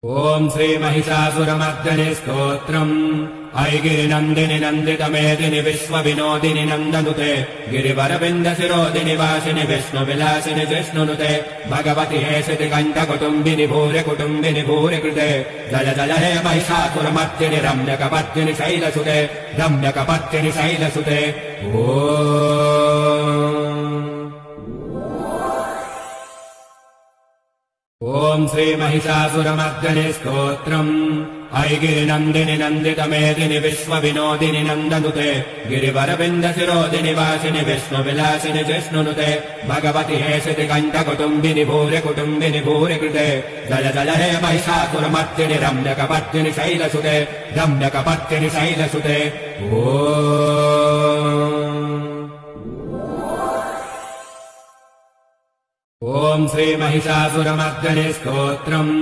ॐ श्रीमहिषासुरमर्दनि स्तोत्रम् ऐगिरिनन्दिनि नन्दितमेदिनि विश्वविनोदिनि नन्दनुते गिरिवरविन्दशिरोदिनि वासिनि विष्णुविलासिनि जिष्णुनुते भगवति हेशिति कण्ठकुटुम्बिनि भूरिकुटुम्बिनि भूरिकृते जय जय हे महिषासुरमर्दिनि रम्यकपर्दिनि शैलसुते रम्यकपर्दिनि शैलसुते ॐ श्रीमहिषासुरमर्दनि स्तोत्रम् ऐगिरिनन्दिनि नन्दितमेदिनि विश्वविनोदिनि नन्दनुते गिरिवरविन्दशिरोदिनि वासिनि विष्णुविलासिनि जिष्णुनुते भगवति हेशिति कण्ठकुटुम्बिनि भूरिकुटुम्बिनि भूरिकृते जय जय हे महिषासुरमर्दिनि रम्यकपर्दिनि शैलसुते रम्यकपर्दिनि शैलसुते ॐ श्रीमहिषासुरमर्दनि स्तोत्रम्